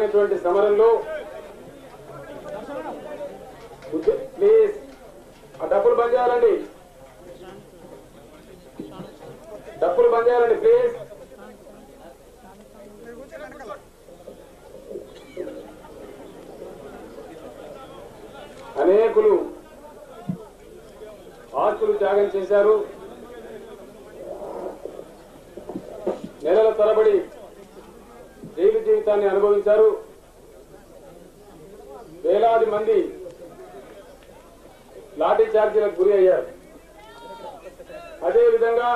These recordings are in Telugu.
జరిగినటువంటి సమరంలో ప్లీజ్ ఆ డబ్బులు బంద్ చేయాలండి, డబ్బులు బంద్ చేయాలండి ప్లీజ్. అనేకులు ఆస్తులు త్యాగం చేశారు, నెలల తరబడి జైలు జీవితాన్ని అనుభవించారు. వేలాది మంది లాఠీ చార్జీలకు గురి అయ్యారు. అదేవిధంగా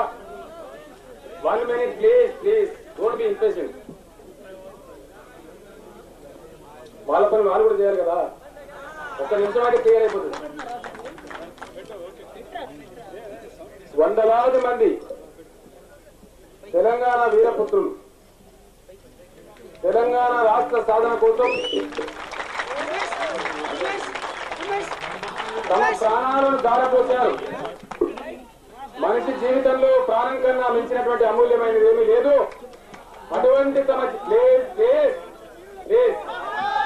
1 minute please don't be impatient. వాళ్ళ పని వాళ్ళు కూడా చేయాలి కదా, ఒక్క నిమిషం అయితే క్లియర్ అయిపోతుంది. వందలాది మంది తెలంగాణ వీరపుత్రులు తెలంగాణ రాష్ట్ర సాధన కోసం తమ ప్రాణాలను దారపోశారు. మనిషి జీవితంలో ప్రాణం కన్నా మించినటువంటి అమూల్యమైనది ఏమీ లేదు. అటువంటి తమ please please please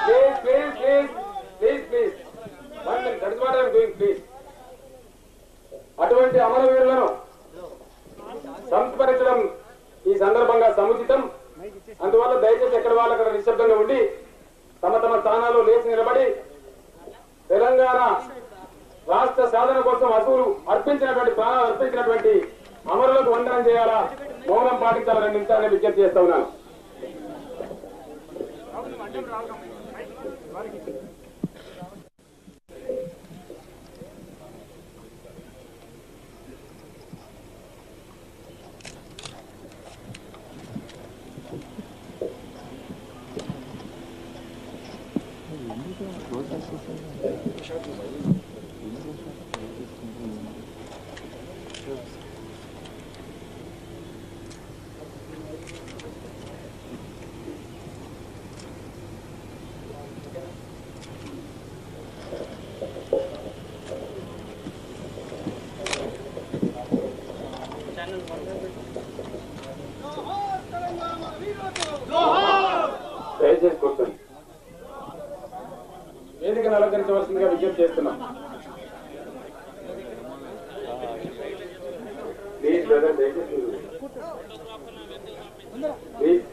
please please please please please 1 minute, that is what I am doing, please. అటువంటి అమరవీరులను సంస్మరించడం ఈ సందర్భంగా సముచితం. అందువల్ల దయచేసి ఎక్కడ వాళ్ళు అక్కడ నిశ్శబ్దంగా ఉండి తమ తమ స్థానాల్లో లేచి నిలబడి తెలంగాణ రాష్ట్ర సాధన కోసం అసువులు అర్పించినటువంటి ప్రాణాలు అర్పించినటువంటి అమరులకు వందనం చేయాలా, మౌనం పాటించాలని 2 నిమిషాన్ని విజ్ఞప్తి చేస్తా ఉన్నాను. దయచేసి కూర్చోండి, వేదికను అలంకరించవలసిందిగా విజ్ఞప్తి చేస్తున్నాం. ప్లీజ్ బ్రదర్, దయచేసి ప్లీజ్.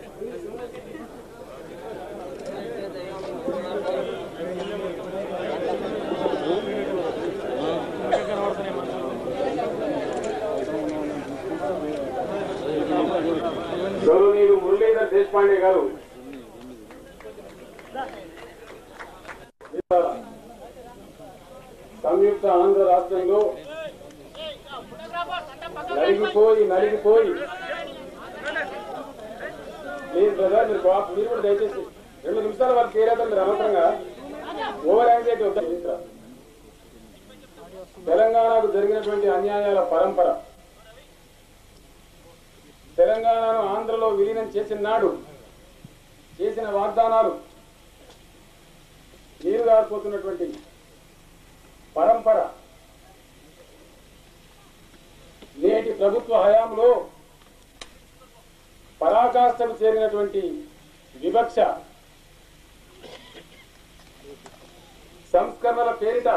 గౌరవనీయులు మురళీధర్ దేశపాండే గారు సంయుక్త ఆంధ్ర రాష్ట్రంలో నలిగిపోయి ప్లీజ్ బ్రదర్ మీరు కూడా దయచేసి 2 నిమిషాల వరకు తీరేద్దాం. మీరు అనవసరంగా ఓవర్ యాంగ్జైటీ వద్ద. తెలంగాణకు జరిగినటువంటి అన్యాయాల పరంపర, తెలంగాణను ఆంధ్రలో విలీనం చేసిన నాడు చేసిన వాగ్దానాలు, నీరుగారిపోతున్నటువంటి పరంపర, నేటి ప్రభుత్వ హయాంలో పరాకాష్ఠకు చేరినటువంటి వివక్ష, సంస్కరణల పేరిట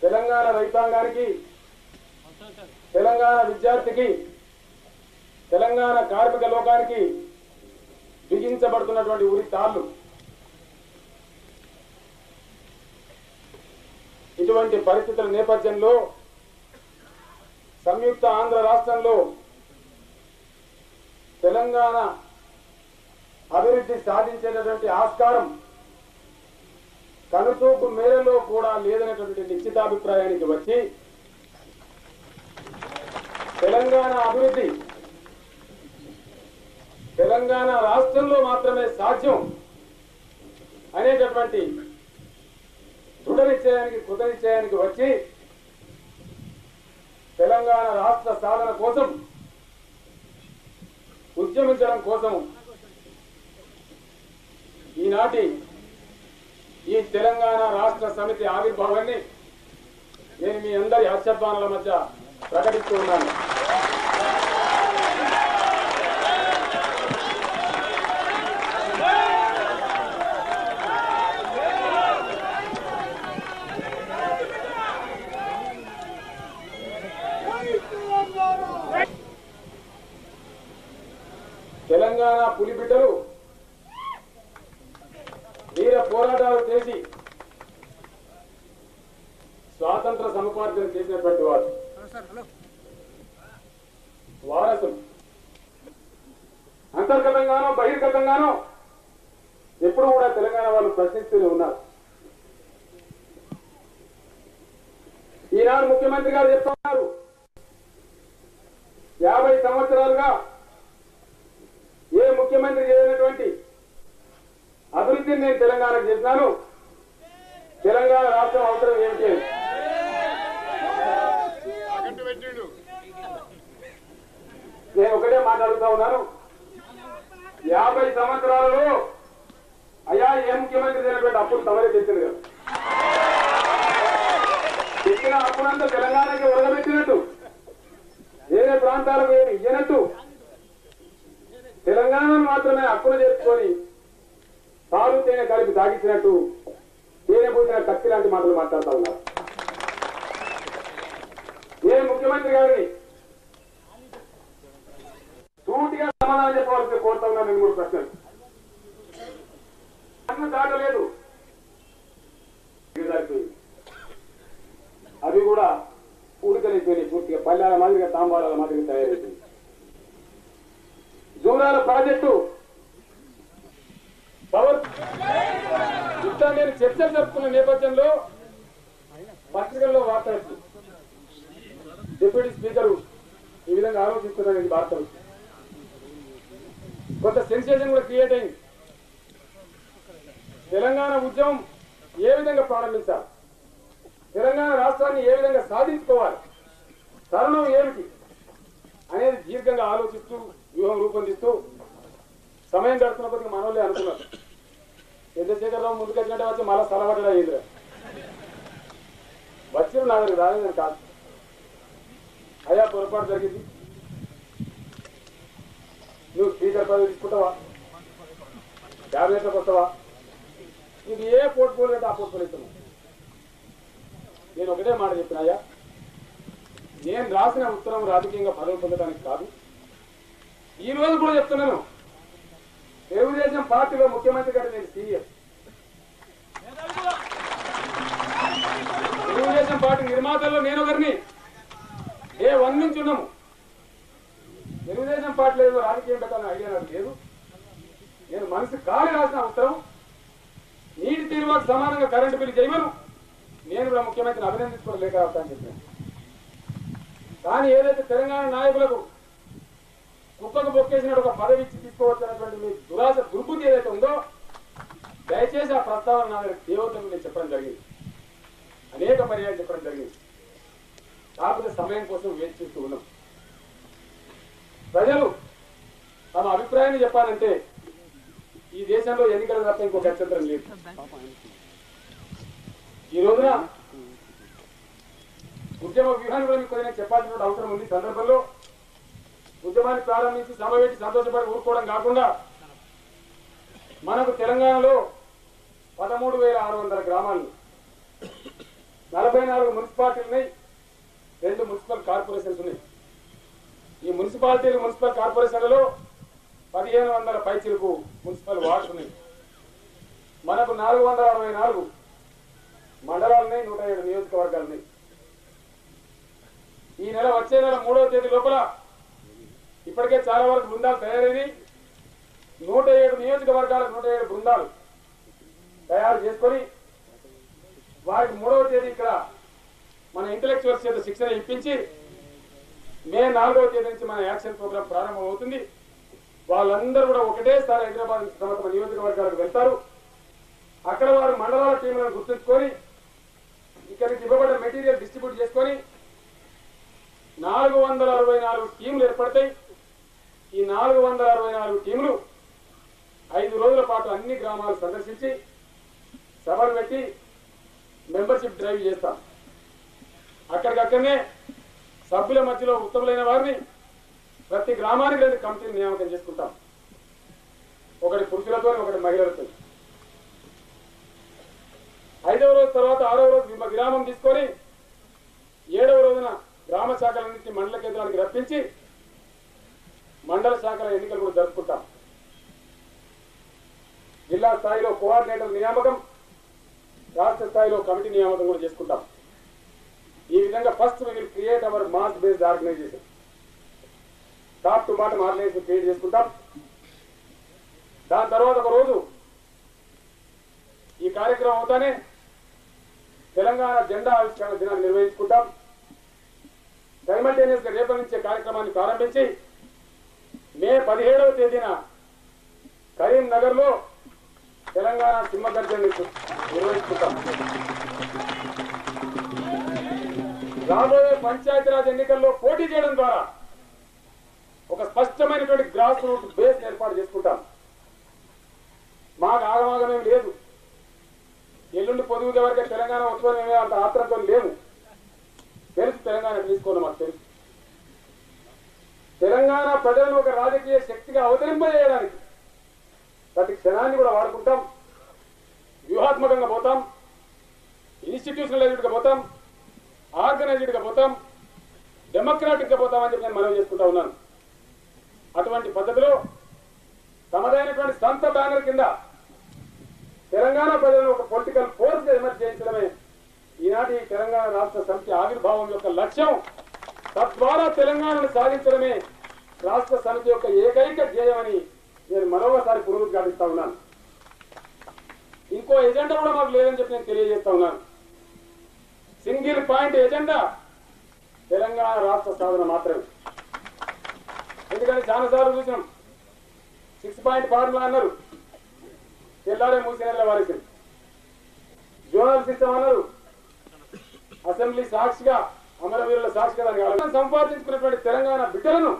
తెలంగాణ రైతాంగానికి, తెలంగాణ విద్యార్థికి, తెలంగాణ కార్మిక లోకానికి బిగించబడుతున్నటువంటి ఉరి తాళ్లు. ఇటువంటి పరిస్థితుల నేపథ్యంలో సంయుక్త ఆంధ్ర రాష్ట్రంలో తెలంగాణ అభివృద్ధి సాధించేటటువంటి ఆస్కారం కనుచూపు మేరలో కూడా లేదనేటువంటి నిశ్చితాభిప్రాయానికి వచ్చి తెలంగాణ అభివృద్ధి తెలంగాణ రాష్ట్రంలో మాత్రమే సాధ్యం అనేటటువంటి దృఢ నిశ్చయానికి, కృత నిశ్చయానికి వచ్చి తెలంగాణ రాష్ట్ర సాధన కోసం ఉద్యమించడం కోసం ఈనాటి ఈ తెలంగాణ రాష్ట్ర సమితి ఆవిర్భావాన్ని నేను మీ అందరి హర్షధ్వానాల మధ్య ప్రకటిస్తూ ఉన్నాను. తెలంగాణ పులి బిడ్డలు వీర పోరాటాలు చేసి స్వాతంత్ర సముపార్జన చేసినటువంటి వారు వారసులు అంతర్గతంగానో బహిర్గతంగానో ఎప్పుడు కూడా తెలంగాణ వాళ్ళు ప్రశ్నిస్తూనే ఉన్నారు. ఈనాడు ముఖ్యమంత్రి గారు చెప్తున్నారు 50 సంవత్సరాలుగా ఏ ముఖ్యమంత్రి చేయనటువంటి అభివృద్ధిని నేను తెలంగాణకు చేసినాను. తెలంగాణ రాష్ట్రం అవసరం ఏమిటి? నేను ఒకటే మాట్లాడుతూ ఉన్నాను. 50 సంవత్సరాలలో అయ్యా ఏ ముఖ్యమంత్రి చేయనటువంటి అప్పులు తమరే తెచ్చింది కదా. తెచ్చిన అప్పులంతా తెలంగాణకి ఒరగబెట్టినట్టు, వేరే ప్రాంతాలకు ఏమి ఇయ్యనట్టు తెలంగాణను మాత్రమే అప్పులు చేసుకొని పాలు తేనె కలిపి తాగించినట్టు తేనె పూసిన కత్తి లాంటి మాటలు మాట్లాడుతూ ఉన్నారు. ఏ ముఖ్యమంత్రి గారిని సూటిగా సమాధానం చెప్పవలసి కోరుతా ఉన్నాను. నేను 3 ప్రశ్నలు దాటలేదు. అవి కూడా ఉడకలేకపోయినాయి. పూర్తిగా పల్లెల మాదిరిగా తాంబాల మాదిరిగా తయారైపోయింది. జూరాల ప్రాజెక్టు పవర్ ఇంత నేను చర్చలు జరుపుకున్న నేపథ్యంలో పత్రికల్లో వార్త వచ్చింది. డిప్యూటీ స్పీకర్ ఈ విధంగా ఆలోచిస్తున్నారని వార్తలు కొంత సెన్సేషన్ కూడా క్రియేట్ అయింది. తెలంగాణ ఉద్యమం ఏ విధంగా ప్రారంభించాలి, తెలంగాణ రాష్ట్రాన్ని ఏ విధంగా సాధించుకోవాలి, తరుణం ఏమిటి అనేది దీర్ఘంగా ఆలోచిస్తూ వ్యూహం రూపొందిస్తూ సమయం గడుపుతున్న కొద్దిగా మనోళ్ళే అనుకున్నారు. చంద్రశేఖరరావు ముందుకొచ్చినట్టే వచ్చి మళ్ళా సలవటడా అయిందిరా వచ్చిన నా దగ్గర రాలేదని కాదు. అయ్యా పొరపాటు జరిగింది, నువ్వు స్పీకర్ పదవి తీసుకుంటావా, క్యాబినెట్లోకి వస్తావా, ఇది ఏ పోర్ట్ఫోలియో అంటే ఆ పోర్ట్ఫోలియో ఇస్తున్నావు. నేను ఒకటే మాట చెప్పిన, అయ్యా నేను రాసిన ఉత్తరం రాజకీయంగా పదవి పొందడానికి కాదు. ఈ రోజు కూడా చెప్తున్నాను, తెలుగుదేశం పార్టీలో ముఖ్యమంత్రి గారు నేను సీనియర్, తెలుగుదేశం పార్టీ నిర్మాతల్లో నేను ఒకరిని, ఏ 1 నుంచి ఉన్నాము. తెలుగుదేశం పార్టీలో ఏదో రాజకీయం పెట్టాలని ఐడియా నాకు లేదు. నేను మనసు కాలి రాసిన ఉత్తరం నీటి తీరువాకు సమానంగా కరెంటు బిల్లు చేయమను, నేను కూడా ముఖ్యమంత్రిని అభినందించుకోవడం లేక అని చెప్పాను. కానీ ఏదైతే తెలంగాణ నాయకులకు కుక్కకు బొక్కేసినట్టు ఒక పదవి ఇచ్చి తీసుకోవచ్చు అన్నటువంటి మీ దురాశ దుర్బుద్ధి ఏదైతే ఉందో దయచేసి ఆ ప్రస్తావన నా దేవతలు నేను చెప్పడం జరిగింది, అనేక పర్యాలు చెప్పడం జరిగింది. కాకపోతే సమయం కోసం వేచి చూస్తూ ఉన్నాం. ప్రజలు తమ అభిప్రాయాన్ని చెప్పాలంటే ఈ దేశంలో ఎన్నికల తప్ప ఇంకో గత్యంతరం లేదు. ఈ రోజున ఉద్యమ వ్యూహాన్ని కూడా మీకు కొద్దిగా చెప్పాల్సిన అవసరం ఉంది. సందర్భంలో ఉద్యమాన్ని ప్రారంభించి సభ పెట్టి సంతోషపడి ఊరుకోవడం కాకుండా మనకు తెలంగాణలో 13,600 గ్రామాలు, 44 మున్సిపాలిటీలు ఉన్నాయి, 2 మున్సిపల్ కార్పొరేషన్స్ ఉన్నాయి. ఈ మున్సిపాలిటీలు మున్సిపల్ కార్పొరేషన్లలో 1500 పైచిలకు మున్సిపల్ వార్డ్స్ ఉన్నాయి. మనకు 464 మండలాలున్నాయి, 107 నియోజకవర్గాలున్నాయి. ఈ నెల వచ్చే నెల 3వ తేదీ లోపల ఇప్పటికే చాలా వరకు బృందాలు తయారైనవి. 107 నియోజకవర్గాలకు 107 బృందాలు తయారు చేసుకొని వారికి 3వ తేదీ ఇక్కడ మన ఇంటలెక్చువల్స్ చేత శిక్షణ ఇప్పించి మే 4వ తేదీ నుంచి మన యాక్షన్ ప్రోగ్రాం ప్రారంభం అవుతుంది. వాళ్ళందరూ కూడా ఒకటేసారి హైదరాబాద్ తమ తమ నియోజకవర్గాలకు వెళ్తారు. అక్కడ వారు మండలాల టీంలను గుర్తుంచుకొని ఇక్కడికి ఇవ్వబడ్డ మెటీరియల్ డిస్ట్రిబ్యూట్ చేసుకొని 464 టీంలు ఏర్పడతాయి. ఈ 464 టీంలు 5 రోజుల పాటు అన్ని గ్రామాలు సందర్శించి సభలు పెట్టి మెంబర్షిప్ డ్రైవ్ చేస్తాం. అక్కడికక్కడనే సభ్యుల మధ్యలో ఉత్తములైన వారిని ప్రతి గ్రామానికి 2 కమిటీలు నియామకం చేసుకుంటాం. ఒకటి పురుషులతో, ఒకటి మహిళలతో. 5వ రోజు తర్వాత 6వ రోజు విరామం తీసుకొని 7వ రోజున గ్రామ శాఖలన్నింటినీ మండల కేంద్రానికి రప్పించి మండల శాఖల ఎన్నికలు కూడా జరుపుకుంటాం. జిల్లా స్థాయిలో కోఆర్డినేటర్ నియామకం, రాష్ట్ర స్థాయిలో కమిటీ నియామకం కూడా చేసుకుంటాం. ఈ విధంగా first we will create our mass based organisation. Top to bottom organisation create చేసుకుంటాం. దాని తర్వాత ఒక రోజు ఈ కార్యక్రమం అవుతానే తెలంగాణ జెండా ఆవిష్కరణ దినాన్ని నిర్వహించుకుంటాం. సైమల్టేనియస్ గా రేపటి నుంచే కార్యక్రమాన్ని ప్రారంభించి మే 17వ తేదీన కరీంనగర్ లో తెలంగాణ సింహగర్జన నిర్వహించుకుంటాం. రాబోయే పంచాయతీరాజ్ ఎన్నికల్లో పోటీ చేయడం ద్వారా ఒక స్పష్టమైనటువంటి గ్రాస్ రూట్ బేస్ ఏర్పాటు చేసుకుంటాం. మాకు ఆగమాగమేం లేదు. ఎల్లుండి పొదుగుదే వరకే తెలంగాణ ఉత్సవం అంత ఆత్రంతో లేము. తెలుసు తెలంగాణ తీసుకోవాలి, మాకు తెలుసు. తెలంగాణ ప్రజలను ఒక రాజకీయ శక్తిగా అవతరింపజేయడానికి ప్రతి క్షణాన్ని కూడా వాడుకుంటాం. వ్యూహాత్మకంగా పోతాం, ఇన్స్టిట్యూషనలైజ్డ్ గా పోతాం, ఆర్గనైజ్డ్ గా పోతాం, డెమోక్రాటిక్ గా పోతామని చెప్పి నేను మనవి చేసుకుంటా ఉన్నాను. అటువంటి పద్ధతిలో తమదైనటువంటి సొంత బ్యానర్ కింద తెలంగాణ ప్రజలను ఒక పొలిటికల్ ఫోర్స్ గా ఎమర్జ్ చేయించడమే ఈనాటి తెలంగాణ రాష్ట్ర సమితి ఆవిర్భావం యొక్క లక్ష్యం. తద్వారా తెలంగాణను సాధించడమే రాష్ట్ర సమితి యొక్క ఏకైక ధ్యేయమని నేను మరొకసారి పునరుద్ఘాటిస్తా ఉన్నాను. ఇంకో ఎజెండా కూడా మాకు లేదని చెప్పి నేను తెలియజేస్తా ఉన్నాను. సింగిల్ పాయింట్ ఎజెండా తెలంగాణ రాష్ట్ర సాధన మాత్రమే. ఎందుకంటే చాలాసార్లు చూసినాం 6 పాయింట్ ఫార్ములా అన్నారు, తెల్లారే మూసినట్ల వారికి జోనల్ సిస్టమ్ అన్నారు, అసెంబ్లీ సాక్షిగా అమరవీరుల సాక్షిగా దానికి సంపాదించుకున్నటువంటి తెలంగాణ బిడ్డలను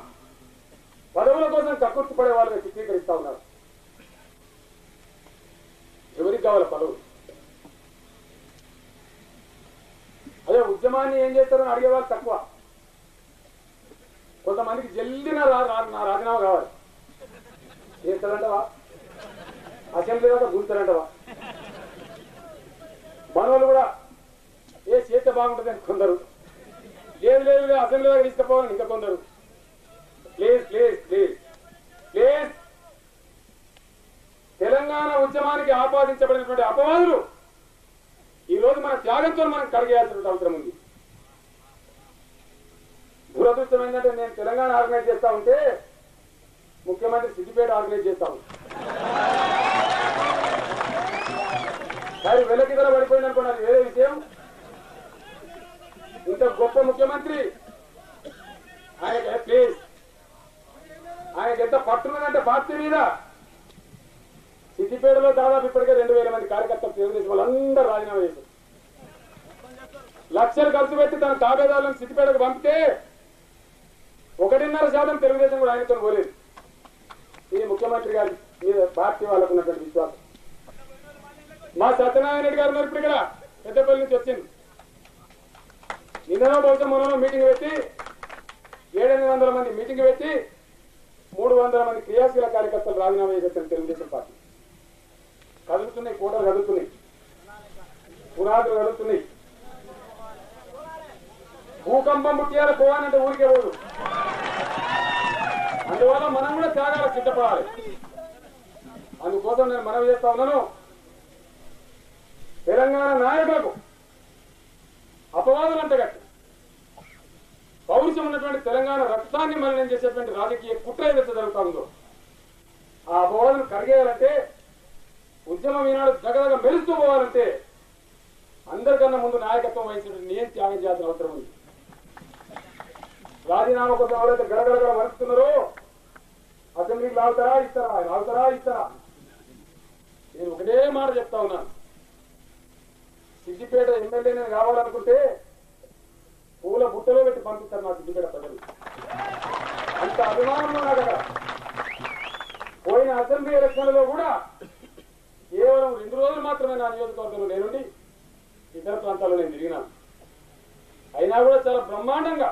పదవుల కోసం కక్కుర్తిపడే వాళ్ళని చిత్రీకరిస్తా ఉన్నారు. ఎవరికి కావాలి పదవులు? అదే ఉద్యమాన్ని ఏం చేస్తారని అడిగేవాళ్ళు తక్కువ. కొంతమందికి జల్దీ నా రాజీనామా కావాలి. చేస్తారంటవా? అసెంబ్లీ దాకా గుంతారంటవా? మనోళ్ళు కూడా ఏ చేస్తే బాగుంటుంది అని కొందరు, లేదు లేదు అసెంబ్లీ దాకా తీసుకుపోవాలని ఇంకా కొందరు. Please please please please, Telangana ఉద్యమానికి ఆపాదించబడినటువంటి అపవాదులు ఈ రోజు మన త్యాగంతో మనం కడిగేయాల్సిన అవసరం ఉంది. దురదృష్టం ఏంటంటే నేను తెలంగాణ ఆర్గనైజ్ చేస్తా ఉంటే ముఖ్యమంత్రి సిద్దిపేట ఆర్గనైజ్ చేస్తా ఉంది. కానీ వెలకిదల పడిపోయింది అనుకోండి, అది వేరే విషయం. ఇంత గొప్ప ముఖ్యమంత్రి ఆయనకి ప్లీజ్, ఆయనకి ఎంత పట్టున్నదంటే పార్టీ మీద. సిద్దిపేటలో దాదాపు ఇప్పటికే 2000 మంది కార్యకర్తలు తెలుగుదేశం వాళ్ళందరూ రాజీనామా చేశారు. లక్షలు ఖర్చు పెట్టి తన తాబేదారులను సిద్దిపేటకు పంపితే 1.5% తెలుగుదేశం కూడా ఆయనతో పోలేదు. ఇది ముఖ్యమంత్రి గారి మీద పార్టీ వాళ్ళకు ఉన్నటువంటి విశ్వాసం. మా సత్యనారాయణ రెడ్డి గారు ఇప్పుడు ఇక్కడ పెద్దపల్లి నుంచి వచ్చింది. నిన్ననో బహుశా మొన్న మీటింగ్ పెట్టి 700 మంది మీటింగ్ పెట్టి 300 మంది క్రియాశీల కార్యకర్తలు రాజీనామా చేశారు తెలుగుదేశం పార్టీ. కదులుతున్నాయి, కోటలు కదులుతున్నాయి, పునాదులు కదులుతున్నాయి. భూకంపం ముట్టియాల పోవాలంటే ఊరికే పోదు. అందువల్ల మనం కూడా త్యాగాల సిద్ధపడాలి. అందుకోసం నేను మనవి చేస్తా ఉన్నాను, తెలంగాణ నాయకులకు అపవాదులు అంటగట్టి పౌరుషం ఉన్నటువంటి తెలంగాణ రక్తాన్ని మలినం చేసేటువంటి రాజకీయ కుట్ర ఏదైతే జరుగుతా ఉందో ఆ అపవాదులు కరిగేయాలంటే, ఉద్యమం ఈనాడు జగదగ మెలుస్తూ పోవాలంటే అందరికన్నా ముందు నాయకత్వం వహించినటువంటి నేను త్యాగం చేయాల్సిన అవసరం ఉంది. రాజీనామా కోసం ఎవరైతే గడగడగడ వరుస్తున్నారో అసెంబ్లీకి లాగుతారా ఇస్తారా, లాగుతారా ఇస్తారా? నేను ఒకటే మాట చెప్తా ఉన్నాను, సిద్దిపేట ఎమ్మెల్యే నేను కావాలనుకుంటే పూల బుట్టలో పెట్టి పంపిస్తారు నా సిద్దిపేట ప్రజలు. అంత అభిమానం నాకు అక్కడ. పోయిన అసెంబ్లీ ఎలక్షన్లలో కూడా కేవలం 2 రోజులు మాత్రమే నా నియోజకవర్గంలో నేనుండి ఇతర ప్రాంతాల్లో నేను తిరిగినాను. అయినా కూడా చాలా బ్రహ్మాండంగా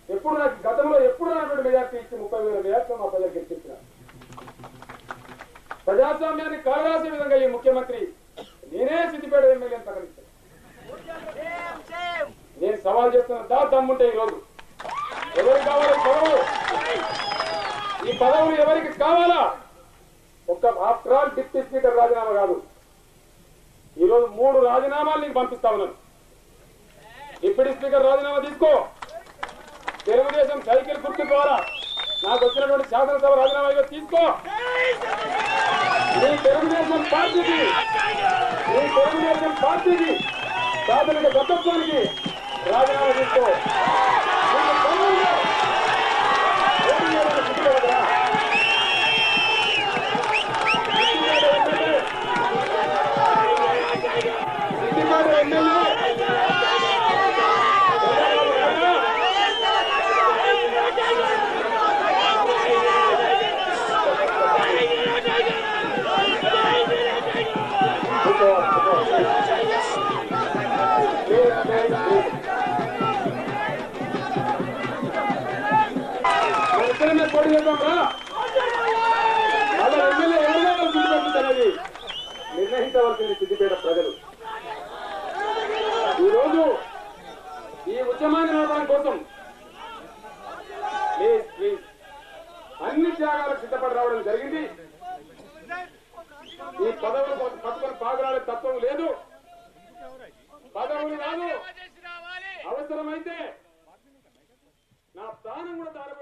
ఎప్పుడు నాకు గతంలో ఎప్పుడు నాటువంటి మెజార్టీ ఇచ్చి 30,000 మెజార్టీ మా ప్రజలు గెలిపించిన ప్రజాస్వామ్యాన్ని కాలరాసే విధంగా ఈ ముఖ్యమంత్రి నేనే సిద్దిపేట ఎమ్మెల్యేని ప్రకటిస్తాను. నేను సవాల్ చేస్తున్న దమ్ముంటే ఈరోజు ఎవరికి కావాలి పదవులు? ఈ పదవులు ఎవరికి కావాలా? ఒక్క ఆఫ్టర్ ఆల్ డిప్యూటీ స్పీకర్ రాజీనామా కాదు, ఈరోజు 3 రాజీనామాలు నీకు పంపిస్తా ఉన్నాను. డిప్యూటీ స్పీకర్ రాజీనామా తీసుకో, తెలుగుదేశం సైకిల్ గుర్తు ద్వారా నాకు వచ్చినటువంటి శాసనసభ రాజీనామా తీసుకో, నీ తెలుగుదేశం పార్టీకి ప్రాథమిక సభ్యత్వానికి రాజీనామా తీసుకో. పోటీ చేద్దాం రా, అలా ఎమ్మెల్యే ఎవరుగా అనేది నిర్ణయించవలసింది సిద్దిపేట ప్రజలు. ఈరోజు ఈ ఉద్యమాన్ని నడపడం కోసం అన్ని త్యాగాలకు సిద్ధపడి రావడం జరిగింది. ఈ పదవులు పట్టుకొని పాగులాడే తత్వం లేదు, పదవులు కాదు, అవసరమైతే నా ప్రాణం కూడా దారి